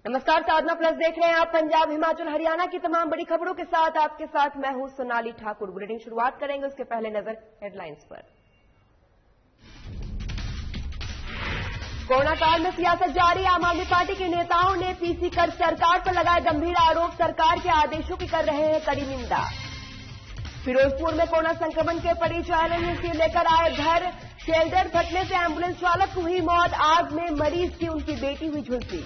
नमस्कार, साधना प्लस देख रहे हैं आप। पंजाब, हिमाचल, हरियाणा की तमाम बड़ी खबरों के साथ आपके साथ मैं हूं सोनाली ठाकुर। बुलेटिन शुरुआत करेंगे, उसके पहले नजर हेडलाइंस पर। कोरोना काल में सियासत जारी, आम आदमी पार्टी के नेताओं ने पीसी कर सरकार पर लगाए गंभीर आरोप, सरकार के आदेशों की कर रहे हैं कड़ी निंदा। फिरोजपुर में कोरोना संक्रमण के परिचालन से लेकर आए घर, शेल्टर फटने से एम्बुलेंस चालक को हुई मौत, आग में मरीज की उनकी बेटी हुई झुलसी।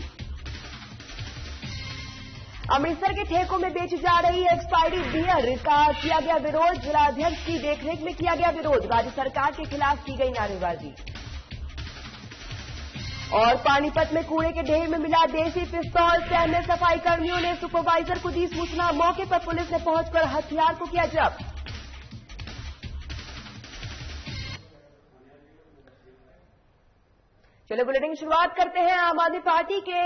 अमृतसर के ठेकों में बेची जा रही एक्सपायरी बियर का किया गया विरोध, जिलाध्यक्ष की देखरेख में किया गया विरोध, राज्य सरकार के खिलाफ की गई नारेबाजी। और पानीपत में कूड़े के ढेर में मिला देसी पिस्तौल, सहमे सफाई कर्मियों ने सुपरवाइजर को दी सूचना, मौके पर पुलिस ने पहुंचकर हथियार को किया जब्त। चलिए बुलेटिन की शुरुआत करते हैं। आम आदमी पार्टी के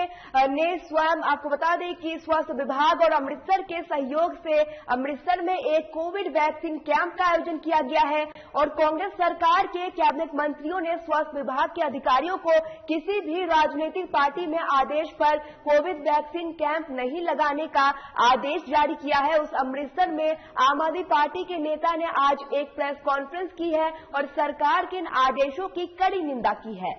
ने स्वयं आपको बता दें कि स्वास्थ्य विभाग और अमृतसर के सहयोग से अमृतसर में एक कोविड वैक्सीन कैंप का आयोजन किया गया है और कांग्रेस सरकार के कैबिनेट मंत्रियों ने स्वास्थ्य विभाग के अधिकारियों को किसी भी राजनीतिक पार्टी में आदेश पर कोविड वैक्सीन कैंप नहीं लगाने का आदेश जारी किया है। उस अमृतसर में आम आदमी पार्टी के नेता ने आज एक प्रेस कॉन्फ्रेंस की है और सरकार के इन आदेशों की कड़ी निंदा की है।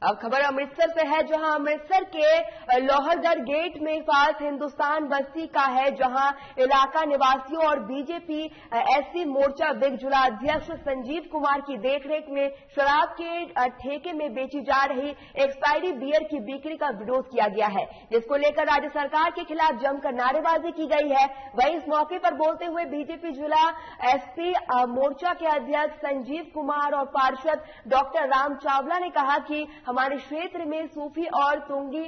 अब खबर अमृतसर से है, जहां अमृतसर के लोहरदर गेट में पास हिंदुस्तान बस्ती का है, जहां इलाका निवासियों और बीजेपी एससी मोर्चा विग जिलाध्यक्ष संजीव कुमार की देखरेख में शराब के ठेके में बेची जा रही एक्सपायरी बियर की बिक्री का विरोध किया गया है, जिसको लेकर राज्य सरकार के खिलाफ जमकर नारेबाजी की गई है। वहीं इस मौके पर बोलते हुए बीजेपी जिला एसपी मोर्चा के अध्यक्ष संजीव कुमार और पार्षद डॉक्टर राम चावला ने कहा कि हमारे क्षेत्र में सूफी और तुंगी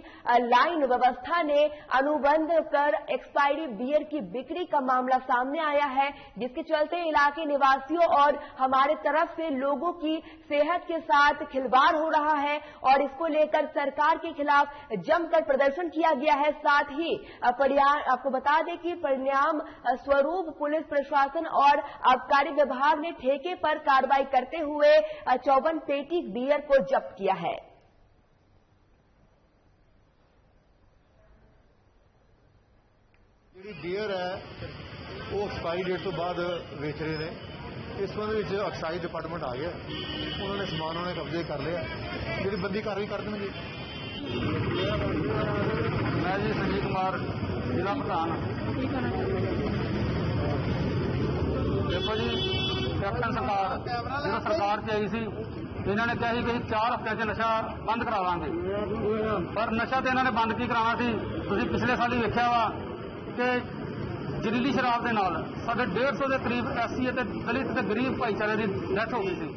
लाइन व्यवस्था ने अनुबंध कर एक्सपायरी बियर की बिक्री का मामला सामने आया है, जिसके चलते इलाके निवासियों और हमारे तरफ से लोगों की सेहत के साथ खिलवाड़ हो रहा है और इसको लेकर सरकार के खिलाफ जमकर प्रदर्शन किया गया है। साथ ही आपको बता दें कि परिणाम स्वरूप पुलिस प्रशासन और आबकारी विभाग ने ठेके पर कार्रवाई करते हुए 54 पेटी बियर को जब्त किया है। जी बीयर है वो एक्सपायरी डेट तो बाद बेच रहे हैं। इस संबंध में एक्साइज डिपार्टमेंट आ गया, उन्होंने समान उन्होंने कब्जे कर लिया, जी बंदी कार्रवाई कर देंगे। मैं जी संजीव कुमार जिला प्रधान। देखो जी कैप्टन सरकार जो सरकार से आई सी, इन्होंने कहा कि 4 हफ्ते से नशा बंद करावांगे, पर नशा तो इन्होंने बंद की कराना सी। तुसीं पिछले साल ही वेख्या वा कि जहरीली शराब के नाल साढ़े 150 के करीब एससी ते दलित ते गरीब भाईचारे की डेथ हो गई थी।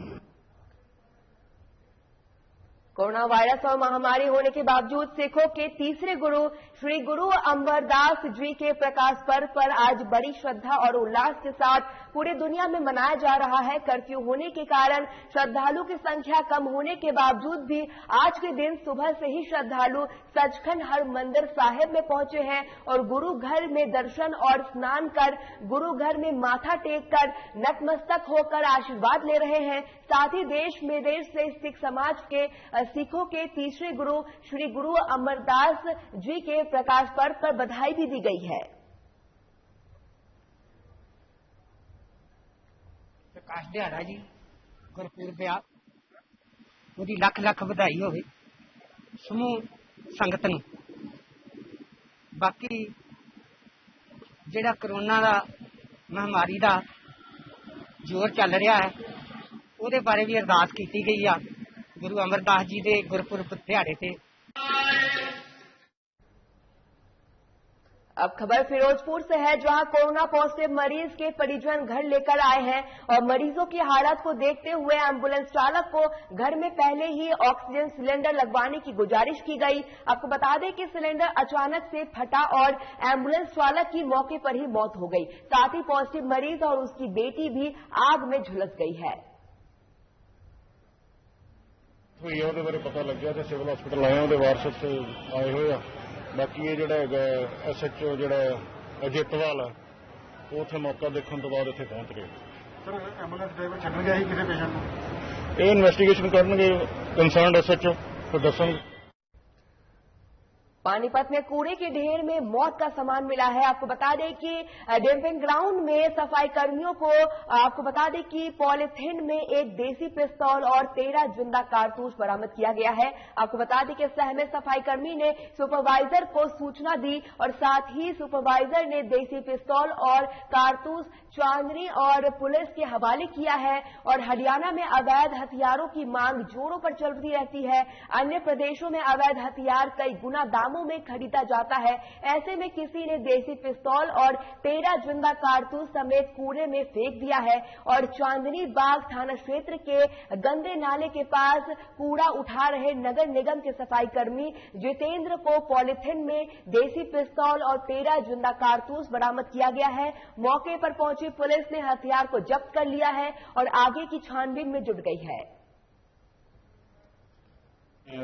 कोरोना वायरस और महामारी होने के बावजूद सिखों के तीसरे गुरु श्री गुरु अमरदास जी के प्रकाश पर्व पर आज बड़ी श्रद्धा और उल्लास के साथ पूरी दुनिया में मनाया जा रहा है। कर्फ्यू होने के कारण श्रद्धालु की संख्या कम होने के बावजूद भी आज के दिन सुबह से ही श्रद्धालु सचखंड हरमंदिर साहिब में पहुंचे हैं और गुरु घर में दर्शन और स्नान कर गुरु घर में माथा टेक कर नतमस्तक होकर आशीर्वाद ले रहे हैं। साथ ही देश विदेश से सिख समाज के सिखों के तीसरे गुरु श्री गुरु अमरदास जी के प्रकाश पर्व पर बधाई भी दी गई है। प्रकाश दिहाड़ा जी गुरपुरब आ, ਉਹਦੀ ਲੱਖ ਲੱਖ ਵਧਾਈ ਹੋਵੇ ਸਮੂਹ ਸੰਗਤ ਨੂੰ। ਬਾਕੀ ਜਿਹੜਾ ਕਰੋਨਾ ਦਾ ਮਹਾਮਾਰੀ ਦਾ ਜ਼ੋਰ ਚੱਲ ਰਿਹਾ ਹੈ, ਉਹਦੇ ਬਾਰੇ ਵੀ ਅਰਦਾਸ ਕੀਤੀ ਗਈ ਆ गुरु अमरदास जी के गुरपुरब दिहाड़े ते। अब खबर फिरोजपुर से है, जहां कोरोना पॉजिटिव मरीज के परिजन घर लेकर आए हैं और मरीजों की हालत को देखते हुए एम्बुलेंस चालक को घर में पहले ही ऑक्सीजन सिलेंडर लगवाने की गुजारिश की गई। आपको बता दें कि सिलेंडर अचानक से फटा और एम्बुलेंस चालक की मौके पर ही मौत हो गई। साथ ही पॉजिटिव मरीज और उसकी बेटी भी आग में झुलस गई है। ਉਹਦੇ ਬਾਰੇ ਪਤਾ ਲੱਗਿਆ ਤੇ ਸਿਵਲ ਹਸਪੀਟਲ ਆਏ ਉਹਦੇ ਵਾਰਸ ਆਏ ਹੋਏ ਆ। ਬਾਕੀ ਇਹ ਜਿਹੜਾ ਹੈਗਾ ਐਸਐਚਓ ਜਿਹੜਾ ਅਜੇਤਵਾਲ ਆ ਉਹ ਉੱਥੇ ਮੌਕਾ ਦੇਖਣ ਤੋਂ ਬਾਅਦ ਇੱਥੇ ਪਹੁੰਚ ਗਏ। ਸਰ ਐਂਬੂਲੈਂਸ ਡਰਾਈਵਰ ਛੱਡਣ ਗਿਆ ਸੀ ਕਿਸੇ ਪੇਸ਼ੈਂਟ ਨੂੰ? ਇਹ ਇਨਵੈਸਟੀਗੇਸ਼ਨ ਕਰਨਗੇ ਕੰਸਰਨਡ ਐਸਐਚਓ ਫਿਰ ਦੱਸਣਗੇ। पानीपत में कूड़े के ढेर में मौत का सामान मिला है। आपको बता दें कि डंपिंग ग्राउंड में सफाई कर्मियों को आपको बता दें कि पॉलीथिन में एक देसी पिस्तौल और 13 जिंदा कारतूस बरामद किया गया है। आपको बता दें कि सहमे सफाई कर्मी ने सुपरवाइजर को सूचना दी और साथ ही सुपरवाइजर ने देसी पिस्तौल और कारतूस चांदनी और पुलिस के हवाले किया है। और हरियाणा में अवैध हथियारों की मांग जोरों पर चलती रहती है। अन्य प्रदेशों में अवैध हथियार कई गुना दामों में खरीदा जाता है। ऐसे में किसी ने देसी पिस्तौल और 13 जिंदा कारतूस समेत कूड़े में फेंक दिया है। और चांदनी बाग थाना क्षेत्र के गंदे नाले के पास कूड़ा उठा रहे नगर निगम के सफाई कर्मी जितेंद्र को पॉलीथिन में देसी पिस्तौल और 13 जिंदा कारतूस बरामद किया गया है। मौके पर पहुंची पुलिस ने हथियार को जब्त कर लिया है और आगे की छानबीन में जुट गई है।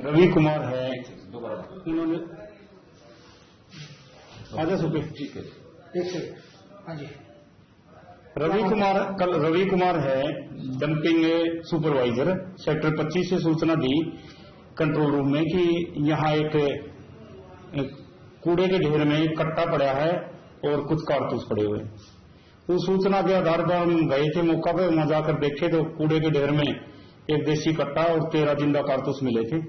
रवि कुमार है, उन्होंने रवि कुमार है डंपिंग सुपरवाइजर सेक्टर 25 से सूचना दी कंट्रोल रूम में कि यहाँ एक कूड़े के ढेर में कट्टा पड़ा है और कुछ कारतूस पड़े हुए। उस सूचना के आधार पर हम गए थे मौका पर, वहां जाकर देखे तो कूड़े के ढेर में एक देसी कट्टा और 13 जिंदा कारतूस मिले थे।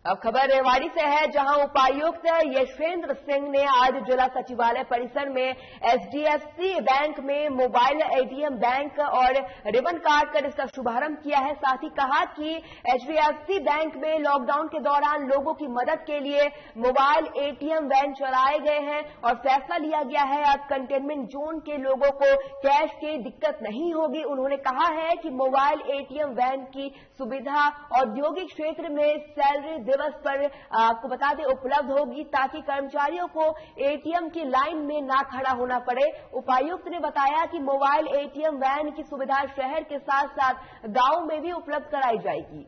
अब खबर रेवाड़ी से है, जहां उपायुक्त यशवेंद्र सिंह ने आज जिला सचिवालय परिसर में एचडीएफसी बैंक में मोबाइल एटीएम बैंक और रिबन काट कर इसका शुभारंभ किया है। साथ ही कहा कि एचडीएफसी बैंक में लॉकडाउन के दौरान लोगों की मदद के लिए मोबाइल एटीएम वैन चलाए गए हैं और फैसला लिया गया है अब कंटेनमेंट जोन के लोगों को कैश की दिक्कत नहीं होगी। उन्होंने कहा है कि मोबाइल एटीएम वैन की सुविधा औद्योगिक क्षेत्र में सैलरी दिवस पर आपको बता दें उपलब्ध होगी, ताकि कर्मचारियों को एटीएम की लाइन में ना खड़ा होना पड़े। उपायुक्त ने बताया कि मोबाइल एटीएम वैन की सुविधा शहर के साथ साथ गांव में भी उपलब्ध कराई जाएगी।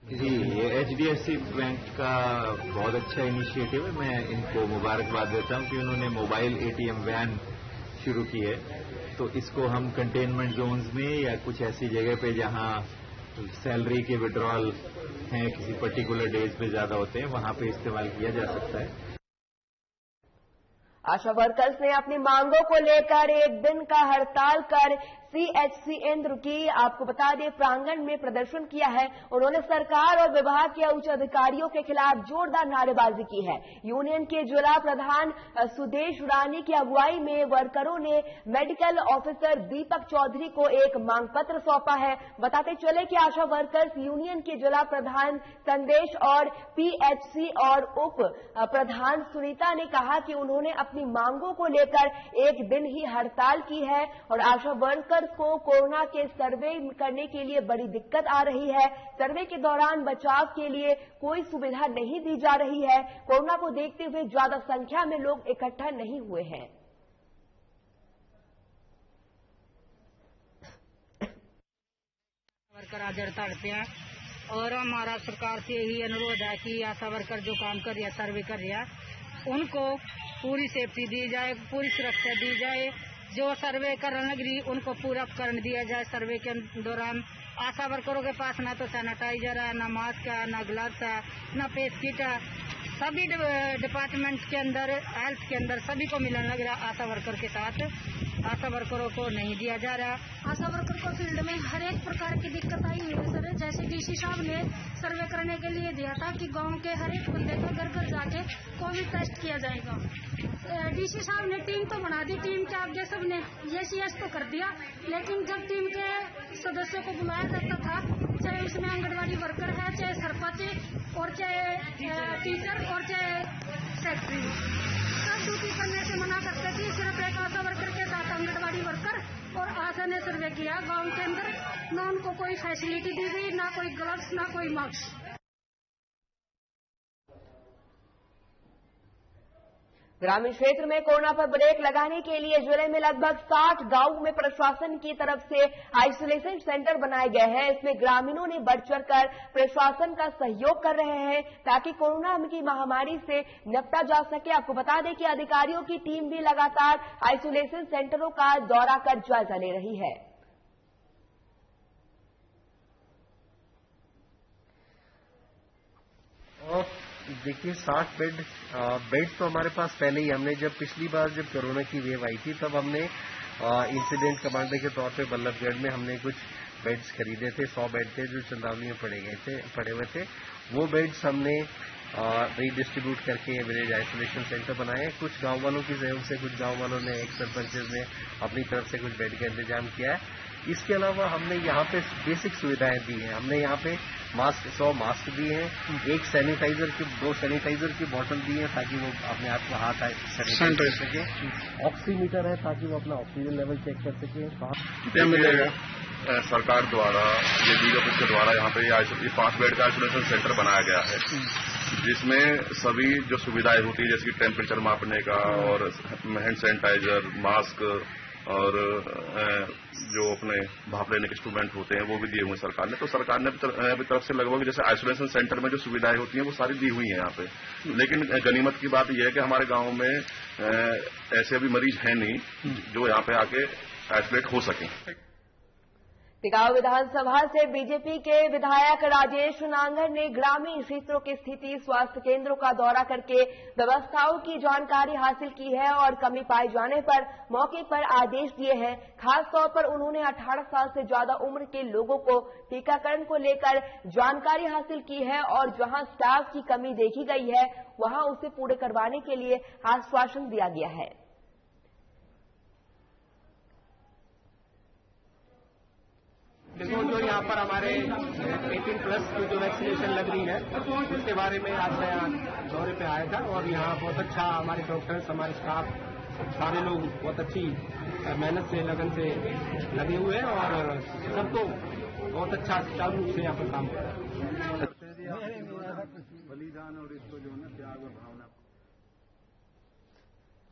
जी, ये एचडीएफसी बैंक का बहुत अच्छा इनिशिएटिव है। मैं इनको मुबारकबाद देता हूं कि उन्होंने मोबाइल एटीएम वैन शुरू की है। तो इसको हम कंटेनमेंट जोन्स में या कुछ ऐसी जगह पे जहां सैलरी के विड्रॉल हैं किसी पर्टिकुलर डेज पे ज्यादा होते हैं, वहां पे इस्तेमाल किया जा सकता है। आशा वर्कर्स ने अपनी मांगों को लेकर एक दिन का हड़ताल कर सीएचसी इंद्र की आपको बता दें प्रांगण में प्रदर्शन किया है। उन्होंने सरकार और विभाग के उच्च अधिकारियों के खिलाफ जोरदार नारेबाजी की है। यूनियन के जिला प्रधान सुदेश रानी की अगुवाई में वर्करों ने मेडिकल ऑफिसर दीपक चौधरी को एक मांग पत्र सौंपा है। बताते चले कि आशा वर्कर्स यूनियन के जिला प्रधान संदेश और पीएचसी और उप प्रधान सुनीता ने कहा कि उन्होंने अपनी मांगों को लेकर एक दिन ही हड़ताल की है और आशा वर्कर को कोरोना के सर्वे करने के लिए बड़ी दिक्कत आ रही है। सर्वे के दौरान बचाव के लिए कोई सुविधा नहीं दी जा रही है। कोरोना को देखते हुए ज्यादा संख्या में लोग इकट्ठा नहीं हुए हैं। वर्कर आज हड़ताल पे हैं और हमारा सरकार से यही अनुरोध है कि आशा वर्कर जो काम कर रही है, सर्वे कर रही है, उनको पूरी सेफ्टी दी जाए, पूरी सुरक्षा दी जाए। जो सर्वे करने लगी उनको पूरा उपकरण दिया जाए। सर्वे के दौरान आशा वर्करों के पास ना तो सैनिटाइजर है, ना मास्क है, ना ग्लव्स है, ना फेस किट है। सभी डिपार्टमेंट के अंदर, हेल्थ के अंदर सभी को मिलने लग रहा। आशा वर्कर के साथ आशा वर्करों को नहीं दिया जा रहा। आशा वर्कर को फील्ड में हर एक प्रकार की दिक्कत आई हुई है सर। जैसे डीसी साहब ने सर्वे करने के लिए दिया था कि गांव के हर एक बंदे को घर घर जाके कोविड टेस्ट किया जाएगा। डीसी साहब ने टीम तो बना दी, टीम के आगे सबने यस तो कर दिया, लेकिन जब टीम के सदस्यों को बुलाया जाता था, चाहे उसमें आंगनबाड़ी वर्कर है, चाहे सरपंच और चाहे टीचर और चाहे सेक्रेटरी, सब ड्यूटी करने से मना करते थे। सिर्फ एक आशा वर्कर के साथ आंगनबाड़ी वर्कर और आशा ने सर्वे किया गांव के अंदर, ना उनको कोई फैसिलिटी दी गई, ना कोई ग्लव्स, ना कोई मास्क। ग्रामीण क्षेत्र में कोरोना पर ब्रेक लगाने के लिए जिले में लगभग 60 गांवों में प्रशासन की तरफ से आइसोलेशन सेंटर बनाए गए हैं। इसमें ग्रामीणों ने बढ़ चढ़कर प्रशासन का सहयोग कर रहे हैं ताकि कोरोना की महामारी से निपटा जा सके। आपको बता दें कि अधिकारियों की टीम भी लगातार आइसोलेशन सेंटरों का दौरा कर जायजा ले रही है। देखिए 60 बेड्स तो हमारे पास पहले ही, हमने जब पिछली बार जब कोरोना की वेव आई थी तब हमने इंसिडेंट कमांडर के तौर पे बल्लभगढ़ में हमने कुछ बेड्स खरीदे थे। 100 बेड थे जो चंदावली में पड़े हुए थे। वो बेड्स हमने रीडिस्ट्रीब्यूट करके विलेज आइसोलेशन सेंटर बनाए। कुछ गांव वालों की सहयोग से, कुछ गांव वालों ने, एक सरपंच ने अपनी तरफ से कुछ बेड का इंतजाम किया है। इसके अलावा हमने यहाँ पे बेसिक सुविधाएं दी हैं। हमने यहाँ पे 100 मास्क दिए हैं, 2 सैनिटाइजर की बोतल दी है ताकि वो अपने आप को हाथ सैनिटाइज कर सके। ऑक्सीमीटर है ताकि वो अपना ऑक्सीजन लेवल चेक कर सके। क्या मिलेगा? सरकार द्वारा, ये डी ऑफिस के द्वारा यहाँ पे ये 5 बेड का आइसोलेशन सेंटर बनाया गया है, जिसमें सभी जो सुविधाएं होती है जैसे कि टेम्परेचर मापने का और हैंड सैनिटाइजर, मास्क और जो अपने भाप लेने के इंस्ट्रूमेंट होते हैं वो भी दिए हुए सरकार ने। तो सरकार ने अपनी तरफ से लगभग जैसे आइसोलेशन सेंटर में जो सुविधाएं होती हैं वो सारी दी हुई हैं यहाँ पे। लेकिन गनीमत की बात यह है कि हमारे गांव में ऐसे अभी मरीज हैं नहीं जो यहाँ पे आके आइसोलेट हो सकें। टिकाऊ विधानसभा से बीजेपी के विधायक राजेश नांगर ने ग्रामीण क्षेत्रों की स्थिति, स्वास्थ्य केंद्रों का दौरा करके व्यवस्थाओं की जानकारी हासिल की है और कमी पाए जाने पर मौके पर आदेश दिए हैं। खासतौर पर उन्होंने 18 साल से ज्यादा उम्र के लोगों को टीकाकरण को लेकर जानकारी हासिल की है और जहां स्टाफ की कमी देखी गई है वहां उसे पूरे करवाने के लिए आश्वासन दिया गया है। जो यहाँ पर हमारे 18+ की जो वैक्सीनेशन लग रही है उसके बारे में आज मैं यहाँ दौरे पे आया था और यहाँ बहुत अच्छा हमारे डॉक्टर्स, हमारे स्टाफ, सारे लोग बहुत अच्छी मेहनत से, लगन से लगे हुए हैं और सबको बहुत अच्छा सुचारू रूप से यहाँ पर काम कर रहे हैं। बलिदान और इसको जो है त्याग और भावना।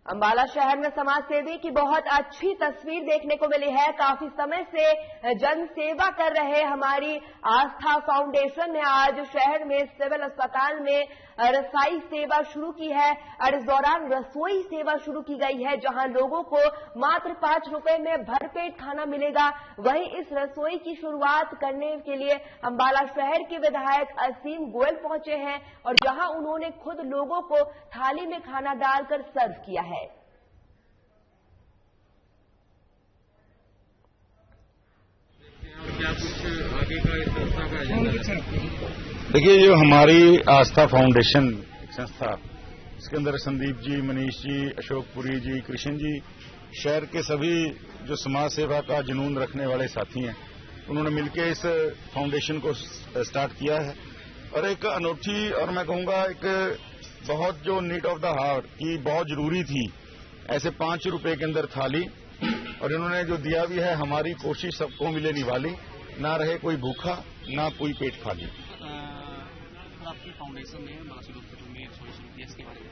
अंबाला शहर में समाज सेवी की बहुत अच्छी तस्वीर देखने को मिली है। काफी समय से जन सेवा कर रहे हमारी आस्था फाउंडेशन ने आज शहर में सिविल अस्पताल में रसोई सेवा शुरू की है और इस दौरान रसोई सेवा शुरू की गई है जहां लोगों को मात्र 5 रुपए में भरपेट खाना मिलेगा। वहीं इस रसोई की शुरुआत करने के लिए अंबाला शहर के विधायक असीम गोयल पहुंचे हैं और जहां उन्होंने खुद लोगों को थाली में खाना डालकर सर्व किया है। क्या कुछ आगे का इस संस्था का एजेंडा है? देखिए, जो हमारी आस्था फाउंडेशन संस्था, इसके अंदर संदीप जी, मनीष जी, अशोक पुरी जी, कृष्ण जी, शहर के सभी जो समाज सेवा का जुनून रखने वाले साथी हैं, उन्होंने मिलकर इस फाउंडेशन को स्टार्ट किया है और एक अनोखी और मैं कहूंगा एक बहुत जो नीड ऑफ द हार्ट की बहुत जरूरी थी ऐसे 5 रुपए के अंदर थाली, और इन्होंने जो दिया भी है, हमारी कोशिश सबको मिले निवाली, ना रहे कोई भूखा ना कोई पेट खाली। आपकी फाउंडेशन ने मानसिक हॉस्पिटल में शुरू किया, इसके बारे में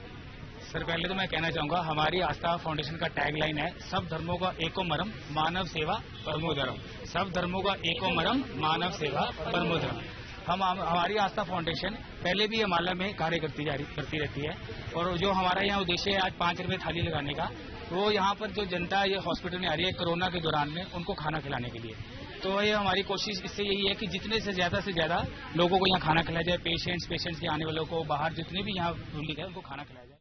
सर पहले तो मैं कहना चाहूंगा हमारी आस्था फाउंडेशन का टैगलाइन है सब धर्मों का एको मरम, मानव सेवा परमो धर्म। सब धर्मों का एको मरम, मानव सेवा परमो धर्म। हमारी आस्था फाउंडेशन पहले भी अंबाला में कार्य करती रहती है और जो हमारा यहाँ उद्देश्य है आज 5 रुपए थाली लगाने का, वो यहाँ पर जो जनता ये हॉस्पिटल में आ रही है कोरोना के दौरान में उनको खाना खिलाने के लिए। तो ये हमारी कोशिश इससे यही है कि जितने से ज्यादा लोगों को यहाँ खाना खिलाया जाए, पेशेंट्स के आने वालों को, बाहर जितने भी यहाँ पब्लिक है उनको खाना खिलाया जाए।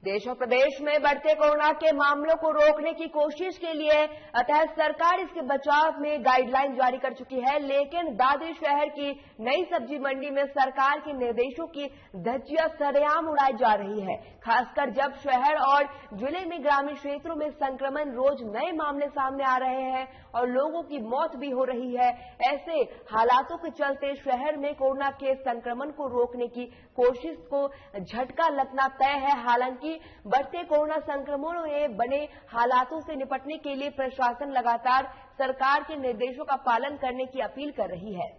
देश और प्रदेश में बढ़ते कोरोना के मामलों को रोकने की कोशिश के लिए अतः सरकार इसके बचाव में गाइडलाइन जारी कर चुकी है, लेकिन दादरी शहर की नई सब्जी मंडी में सरकार के निर्देशों की धज्जियां सरेआम उड़ाई जा रही है। खासकर जब शहर और जिले में ग्रामीण क्षेत्रों में संक्रमण रोज नए मामले सामने आ रहे हैं और लोगों की मौत भी हो रही है। ऐसे हालातों के चलते शहर में कोरोना के संक्रमण को रोकने की कोशिश को झटका लगना तय है। हालांकि बढ़ते कोरोना संक्रमणों में बने हालातों से निपटने के लिए प्रशासन लगातार सरकार के निर्देशों का पालन करने की अपील कर रही है।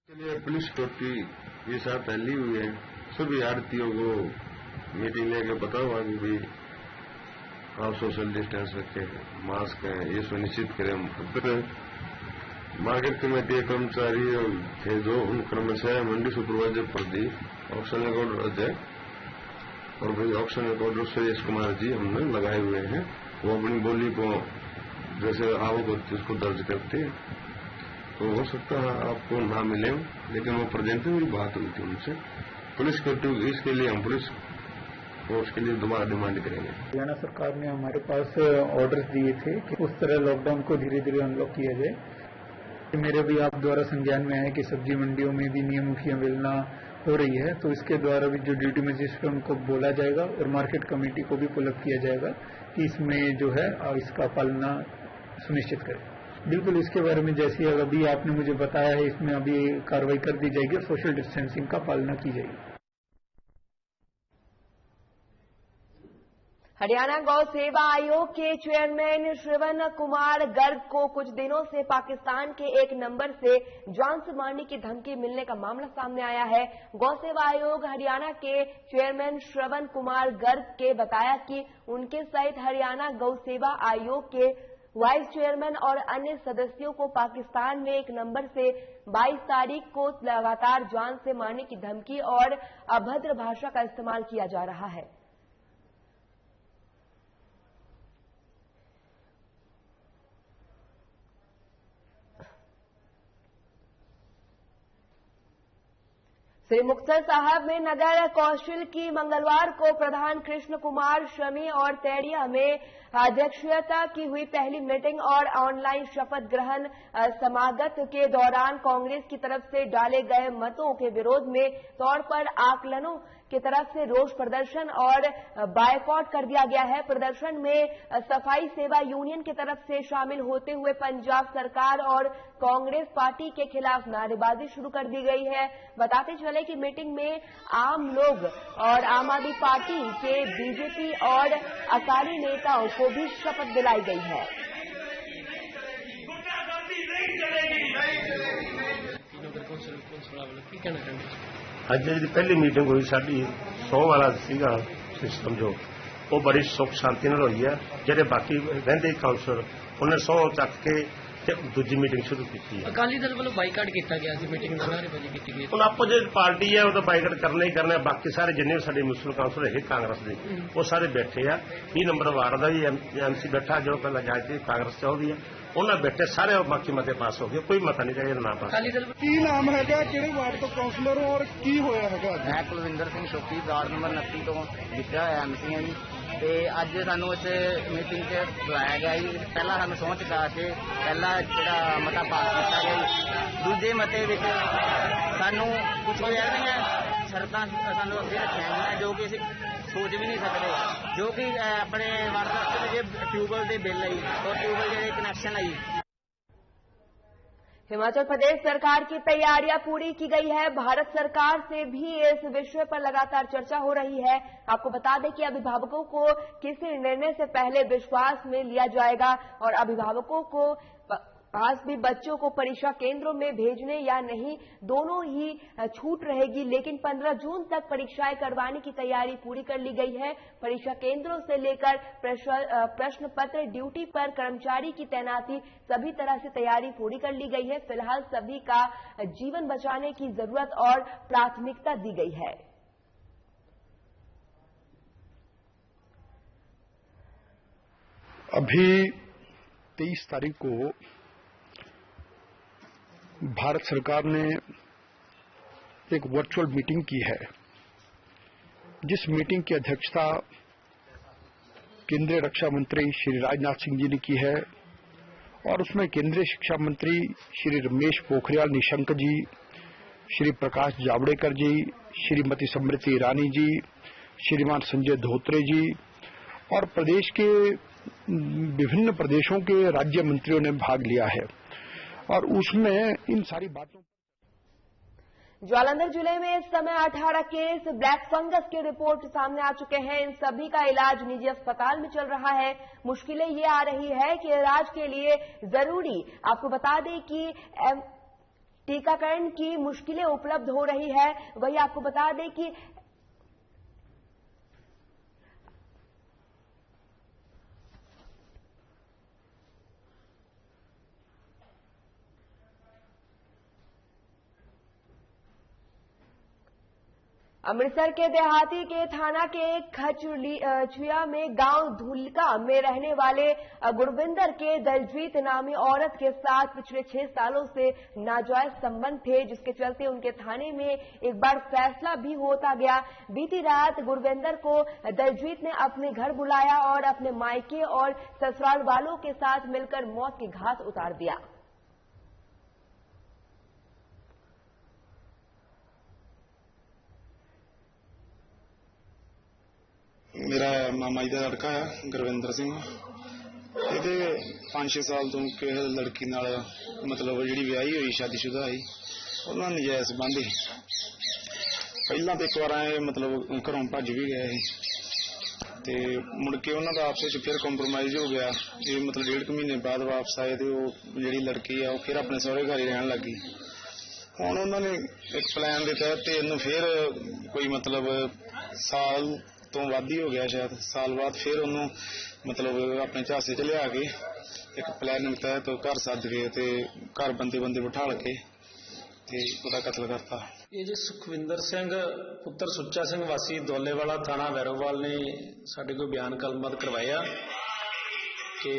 के लिए पुलिस की ये साथ फैली हुई है। सभी आड़तियों को मीटिंग लेके बताओ कि भाई आप सोशल डिस्टेंस रखें, मास्क है, ये सुनिश्चित करें। मार्केट कमेटी के कर्मचारी थे जो उन कर्मचारी मंडी supervisor Pradeep, auction recorder Ajay और भाई ऑक्शन रिकॉर्डर सुरेश कुमार जी हमने लगाए हुए हैं। वो अपनी बोली को जैसे आवक होती है उसको दर्ज करते हैं। तो हो सकता है आपको ना मिले, लेकिन वो प्रेजेंट में भी बात हुई थी उनसे। पुलिस कर्फ्यू इसके लिए हम पुलिस फोर्स के लिए दोबारा डिमांड करेंगे। हरियाणा सरकार ने हमारे पास ऑर्डर्स दिए थे कि उस तरह लॉकडाउन को धीरे धीरे अनलॉक किया जाए। मेरे भी आप द्वारा संज्ञान में आया कि सब्जी मंडियों में भी नियमों की अवहेलना हो रही है, तो इसके द्वारा भी जो ड्यूटी मजिस्ट्रेट उनको बोला जाएगा और मार्केट कमेटी को भी पुल अप किया जाएगा कि इसमें जो है इसका पालना सुनिश्चित करें। बिल्कुल इसके बारे में जैसे अभी आपने मुझे बताया है, इसमें अभी कार्रवाई कर दी जाएगी और सोशल डिस्टेंसिंग का पालना की जाएगी। हरियाणा गौ सेवा आयोग के चेयरमैन श्रवण कुमार गर्ग को कुछ दिनों से पाकिस्तान के एक नंबर से जान से मारने की धमकी मिलने का मामला सामने आया है। गौ सेवा आयोग हरियाणा के चेयरमैन श्रवण कुमार गर्ग के बताया कि उनके सहित हरियाणा गौ सेवा आयोग के वाइस चेयरमैन और अन्य सदस्यों को पाकिस्तान में एक नंबर से 22 तारीख को लगातार जान से मारने की धमकी और अभद्र भाषा का इस्तेमाल किया जा रहा है। श्री मुक्तसर साहब में नगर कौशल की मंगलवार को प्रधान कृष्ण कुमार शमी और तेड़िया में अध्यक्षता की हुई पहली मीटिंग और ऑनलाइन शपथ ग्रहण समागत के दौरान कांग्रेस की तरफ से डाले गए मतों के विरोध में तौर पर आकलनों की तरफ से रोष प्रदर्शन और बायकॉट कर दिया गया है। प्रदर्शन में सफाई सेवा यूनियन की तरफ से शामिल होते हुए पंजाब सरकार और कांग्रेस पार्टी के खिलाफ नारेबाजी शुरू कर दी गई है। बताते चले कि मीटिंग में आम लोग और आम आदमी पार्टी के बीजेपी और अकाली नेताओं को भी शपथ दिलाई गई है। ਅੱਜ ਜਿਹੜੀ ਪਹਿਲੀ ਮੀਟਿੰਗ ਹੋਈ ਸਾਡੀ 100 ਵਾਲਾ ਸੀਗਾ ਸਿਸਟਮ ਜੋ ਉਹ ਬੜੀ ਸੁੱਖ ਸ਼ਾਂਤੀ ਨਾਲ ਹੋਈ ਹੈ। ਜਿਹੜੇ ਬਾਕੀ ਰਹਿੰਦੇ ਕਾਉਂਸਲਰ ਉਹਨੇ 100 ਚੱਕ ਕੇ ਤੇ ਦੂਜੀ ਮੀਟਿੰਗ ਸ਼ੁਰੂ ਕੀਤੀ ਹੈ। ਅਕਾਲੀ ਦਲ ਵੱਲੋਂ ਬਾਈਕਾਟ ਕੀਤਾ ਗਿਆ ਸੀ, ਮੀਟਿੰਗ ਨਾਅਰੇਬਾਜ਼ੀ ਕੀਤੀ ਗਈ। ਹੁਣ ਆਪੋ ਜਿਹੜੀ ਪਾਰਟੀ ਹੈ ਉਹ ਤਾਂ ਬਾਈਕਾਟ ਕਰਨਾ ਹੀ ਕਰਨਾ। ਬਾਕੀ ਸਾਰੇ ਜਿੰਨੇ ਸਾਡੇ ਮੁਸਲਿਮ ਕਾਉਂਸਲਰ ਹੈ ਕਾਂਗਰਸ ਦੇ ਉਹ ਸਾਰੇ ਬੈਠੇ ਆ। 20 ਨੰਬਰ ਵਾਰਡ ਦਾ ਵੀ ਐਮਸੀ ਬੈਠਾ ਜੋ ਪਹਿਲਾਂ ਜਾ ਕੇ ਕਾਂਗਰਸ ਚਾਹੁੰਦੀ ਹੈ ਉਹਨਾਂ ਬੈਠੇ ਸਾਰੇ ਬਾਕੀ ਮਤੇ ਪਾਸ ਹੋ ਗਏ, ਕੋਈ ਮਤਾ ਨਹੀਂ ਚਾਹੀਦਾ ਨਾ ਪਾਸ। ਕੀ ਨਾਮ ਹੈਗਾ, ਕਿਹੜੇ ਵਾਰਡ ਤੋਂ ਕਾਉਂਸਲਰ ਹੋ ਔਰ ਕੀ ਹੋਇਆ ਹੈਗਾ? ਮੈਂ ਕੁਲਵਿੰਦਰ ਸਿੰਘ ਸ਼ੋਕੀ ਵਾਰਡ ਨੰਬਰ 29 ਤੋਂ ਜਿੱਤਿਆ ਹੋਇਆ ਐਮਸੀ ਹਾਂ ਜੀ। ਤੇ ਅੱਜ ਸਾਨੂੰ ਇਸ ਮੀਟਿੰਗ 'ਚ ਬੁਲਾਇਆ ਗਿਆ ਜੀ। ਪਹਿਲਾਂ ਸਾਨੂੰ ਸਹੁੰ ਚੁਕਾ ਕੇ ਪਹਿਲਾ ਜਿਹੜਾ ਮਤਾ ਪਾਸ ਕੀਤਾ ਗਿਆ ਜੀ। ਦੂਜੇ ਮਤੇ ਵਿੱਚ ਸਾਨੂੰ ਕੁਝ ਜਿਹੜੀਆਂ ਸ਼ਰਤਾਂ ਸਾਨੂੰ ਅੱਗੇ ਰੱਖੀਆਂ ਗਈਆਂ ਜੋ ਕਿ ਅਸੀਂ ਸੋਚ ਵੀ नहीं सकते, जो कि अपने वार्ड ट्यूबवेल के बिल आई और ट्यूबवेल के कनेक्शन आई। हिमाचल प्रदेश सरकार की तैयारियां पूरी की गई है। भारत सरकार से भी इस विषय पर लगातार चर्चा हो रही है। आपको बता दें कि अभिभावकों को किसी निर्णय से पहले विश्वास में लिया जाएगा और अभिभावकों को पास भी बच्चों को परीक्षा केंद्रों में भेजने या नहीं दोनों ही छूट रहेगी, लेकिन 15 जून तक परीक्षाएं करवाने की तैयारी पूरी कर ली गई है। परीक्षा केंद्रों से लेकर प्रश्न पत्र ड्यूटी पर कर्मचारी की तैनाती सभी तरह से तैयारी पूरी कर ली गई है। फिलहाल सभी का जीवन बचाने की जरूरत और प्राथमिकता दी गई है। अभी 23 तारीख को भारत सरकार ने वास्ते एक वर्चुअल मीटिंग की है, जिस मीटिंग की अध्यक्षता केंद्रीय रक्षा मंत्री श्री राजनाथ सिंह जी ने की है और उसमें केंद्रीय शिक्षा मंत्री श्री रमेश पोखरियाल निशंक जी, श्री प्रकाश जावड़ेकर जी, श्रीमती स्मृति ईरानी जी, श्रीमान संजय धोत्रे जी और प्रदेश के विभिन्न प्रदेशों के राज्य मंत्रियों ने भाग लिया है और उसमें इन सारी बातों। जालंधर जिले में इस समय 18 केस ब्लैक फंगस की रिपोर्ट सामने आ चुके हैं। इन सभी का इलाज निजी अस्पताल में चल रहा है। मुश्किलें ये आ रही है कि इलाज के लिए जरूरी आपको बता दें कि टीकाकरण की मुश्किलें उपलब्ध हो रही है। वही आपको बता दें कि अमृतसर के देहाती के थाना के खचुआ में गांव धुलका में रहने वाले गुरविंदर के दलजीत नामी औरत के साथ पिछले 6 सालों से नाजायज संबंध थे, जिसके चलते उनके थाने में एक बार फैसला भी होता गया। बीती रात गुरविंदर को दलजीत ने अपने घर बुलाया और अपने मायके और ससुराल वालों के साथ मिलकर मौत की घाट उतार दिया। मेरा मामा जी का लड़का है गुरविंदर सिंह। ਇਹਦੇ 5-6 ਸਾਲ ਤੋਂ ਕਿਸੇ ਲੜਕੀ ਨਾਲ ਮਤਲਬ ਜਿਹੜੀ ਵਿਆਹੀ ਹੋਈ ਸ਼ਾਦੀशुदा ਸੀ ਉਹਨਾਂ ਨਾਲ ਨਜਾਇਜ਼ ਸੰਬੰਧ ਸੀ। ਪਹਿਲਾਂ ਤੇ ਇੱਕ ਵਾਰ ਆਏ ਮਤਲਬ ਘਰੋਂ ਭੱਜ ਵੀ ਗਏ ਸੀ ਤੇ ਮੁੜ ਕੇ ਉਹਨਾਂ ਦਾ ਆਪਸ ਵਿੱਚ ਫਿਰ ਕੰਪਰੋਮਾਈਜ਼ ਹੋ ਗਿਆ। ਇਹ ਮਤਲਬ 1.5 ਮਹੀਨੇ ਬਾਅਦ ਵਾਪਸ ਆਏ ਤੇ ਉਹ ਜਿਹੜੀ ਲੜਕੀ ਆ ਉਹ ਫਿਰ ਆਪਣੇ ਸਹੁਰੇ ਘਰ ਹੀ ਰਹਿਣ ਲੱਗੀ। ਹੁਣ ਉਹਨਾਂ ਨੇ ਇੱਕ ਪਲਾਨ ਦੇ ਤਹਿਤ ਤੇ ਇਹਨੂੰ ਫਿਰ ਕੋਈ ਮਤਲਬ ਸਾਲ ਤੋਂ ਵੱਧ ਹੀ ਹੋ ਗਿਆ, ਸ਼ਾਇਦ ਸਾਲ ਬਾਅਦ ਫਿਰ ਉਹਨੂੰ ਮਤਲਬ ਆਪਣੇ ਝਾਂਸੇ ਚ ਲਿਆ ਕੇ ਇੱਕ ਪਲਾਨ ਤਹਿਤ ਘਰ ਸੱਦ ਕੇ ਤੇ ਘਰ ਬੰਦੇ ਬਿਠਾਲ ਕੇ ਤੇ ਉਹਦਾ ਕਤਲ ਕਰਤਾ। ਇਹ ਜੀ ਸੁਖਵਿੰਦਰ ਸਿੰਘ ਪੁੱਤਰ ਸੁੱਚਾ ਸਿੰਘ ਵਾਸੀ ਦੌਲੇਵਾਲਾ ਥਾਣਾ ਵੈਰੋਵਾਲ ਨੇ ਸਾਡੇ ਕੋਲ ਬਿਆਨ ਕਲਮਬੱਧ ਕਰਵਾਇਆ ਕਿ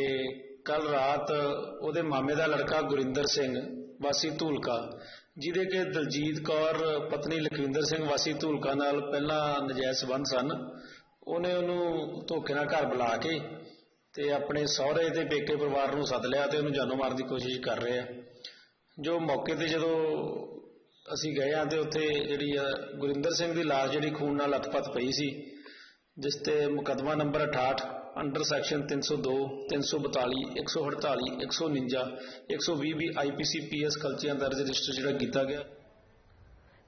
ਕੱਲ ਰਾਤ ਉਹਦੇ ਮਾਮੇ ਦਾ ਲੜਕਾ ਗੁਰਿੰਦਰ ਸਿੰਘ ਵਾਸੀ ਧੂਲਕਾ, ਜਿਹਦੇ ਕਿ ਦਲਜੀਤ ਕੌਰ ਪਤਨੀ ਲਖਵਿੰਦਰ ਸਿੰਘ ਵਾਸੀ ਧੂਲਕਾ ਨਾਲ ਪਹਿਲਾਂ ਨਜਾਇਜ਼ ਸੰਬੰਧ ਸਨ, ਉਹਨੇ ਉਹਨੂੰ ਧੋਖੇ ਨਾਲ ਘਰ ਬੁਲਾ ਕੇ ਤੇ ਆਪਣੇ ਸਹੁਰੇ ਤੇ ਪੇਕੇ ਪਰਿਵਾਰ ਨੂੰ ਸੱਦ ਲਿਆ ਤੇ ਉਹਨੂੰ ਜਾਨੋਂ ਮਾਰਨ ਦੀ ਕੋਸ਼ਿਸ਼ ਕਰ ਰਹੇ ਆ। ਜੋ ਮੌਕੇ ਤੇ ਜਦੋਂ ਅਸੀਂ ਗਏ ਆ ਤੇ ਉੱਥੇ ਜਿਹੜੀ ਗੁਰਿੰਦਰ ਸਿੰਘ ਦੀ ਲਾਸ਼ ਜਿਹੜੀ ਖੂਨ ਨਾਲ ਲੱਥਪੱਥ ਪਈ ਸੀ, ਜਿਸ ਤੇ ਮੁਕੱਦਮਾ ਨੰਬਰ 68 ਅੰਡਰ ਸੈਕਸ਼ਨ 302, 342, 148, 149, 120 भी IPC PS कल्चियां दर्ज रजिस्टर ਜਿਹੜਾ ਕੀਤਾ ਗਿਆ।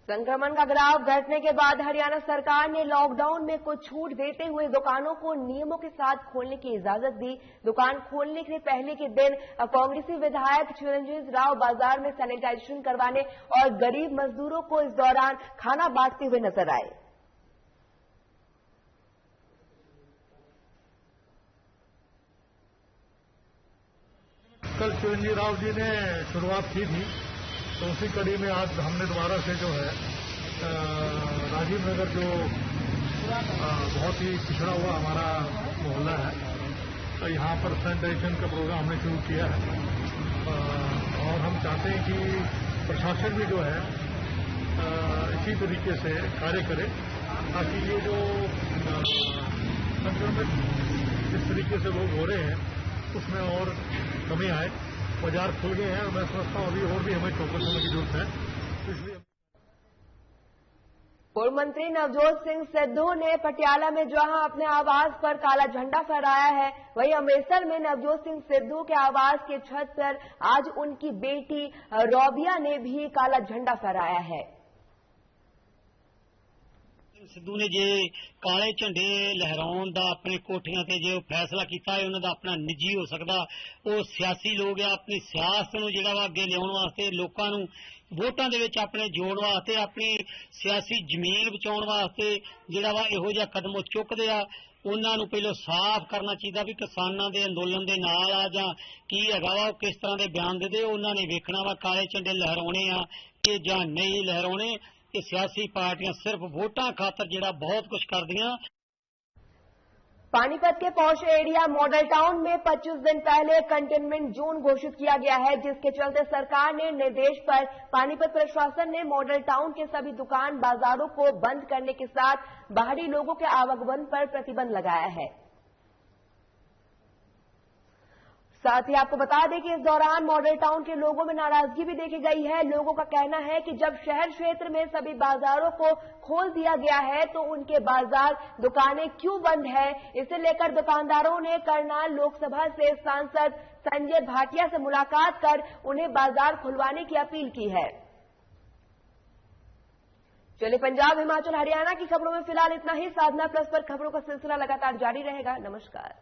संक्रमण का ग्राफ घटने के बाद हरियाणा सरकार ने लॉकडाउन में कुछ छूट देते हुए दुकानों को नियमों के साथ खोलने की इजाजत दी। दुकान खोलने के पहले के दिन कांग्रेसी विधायक चिरंजीव राव बाजार में सैनिटाइजेशन करवाने और गरीब मजदूरों को इस दौरान खाना बांटते हुए नजर आए। कल चिरंजीव राव जी ने शुरुआत की थी तो उसी कड़ी में आज हमने दोबारा से जो है राजीव नगर जो बहुत ही पिछड़ा हुआ हमारा मोहल्ला है, तो यहाँ पर सैनिटाइजेशन का प्रोग्राम हमने शुरू किया है और हम चाहते हैं कि प्रशासन भी जो है इसी तरीके से कार्य करे ताकि ये जो संक्रमित जिस तरीके से लोग हो रहे हैं उसमें और कमी आए। बाजार खुल गए हैं और मैं समझता हूँ अभी और भी हमें चौकस होने की जरूरत है, इसलिए। पूर्व मंत्री नवजोत सिंह सिद्धू ने पटियाला में जहां अपने आवास पर काला झंडा फहराया है, वहीं अमृतसर में नवजोत सिंह सिद्धू के आवास के छत पर आज उनकी बेटी रौबिया ने भी काला झंडा फहराया है। सिद्धू ने जे काले झंडे लहराउण दा अपने कोठियां ते जो फैसला किया है, उन्होंने अपना निजी हो सकता, वो सियासी लोग आ अपनी सियासत नूं जिहड़ा वा अगे लियाउण वास्ते लोकां नूं वोटां दे विच अपने जोड़ वास्ते अपनी सियासी जमीन बचाउण वास्ते जिहड़ा वा इहो जिहा कदम चुकदे आ। उन्हां नूं पहिलों साफ करना चाहिए भी किसानां दे अंदोलन दे नाल आ जां की हैगा वा किस तरह के बयान दे उन्हां ने वेखना वा काले झंडे लहराउणे आ कि जां नहीं लहराउणे। कि सियासी पार्टियां सिर्फ वोटां खातर जिहड़ा बहुत कुछ करदियां। पानीपत के पौष एरिया मॉडल टाउन में 25 दिन पहले कंटेनमेंट जोन घोषित किया गया है, जिसके चलते सरकार ने निर्देश पर पानीपत प्रशासन ने मॉडल टाउन के सभी दुकान बाजारों को बंद करने के साथ बाहरी लोगों के आवागमन पर प्रतिबंध लगाया है। साथ ही आपको बता दें कि इस दौरान मॉडल टाउन के लोगों में नाराजगी भी देखी गई है। लोगों का कहना है कि जब शहर क्षेत्र में सभी बाजारों को खोल दिया गया है तो उनके बाजार दुकानें क्यों बंद है। इसे लेकर दुकानदारों ने करनाल लोकसभा से सांसद संजय भाटिया से मुलाकात कर उन्हें बाजार खुलवाने की अपील की है। चलिए, पंजाब, हिमाचल, हरियाणा की खबरों में फिलहाल इतना ही। साधना प्लस पर खबरों का सिलसिला लगातार जारी रहेगा। नमस्कार।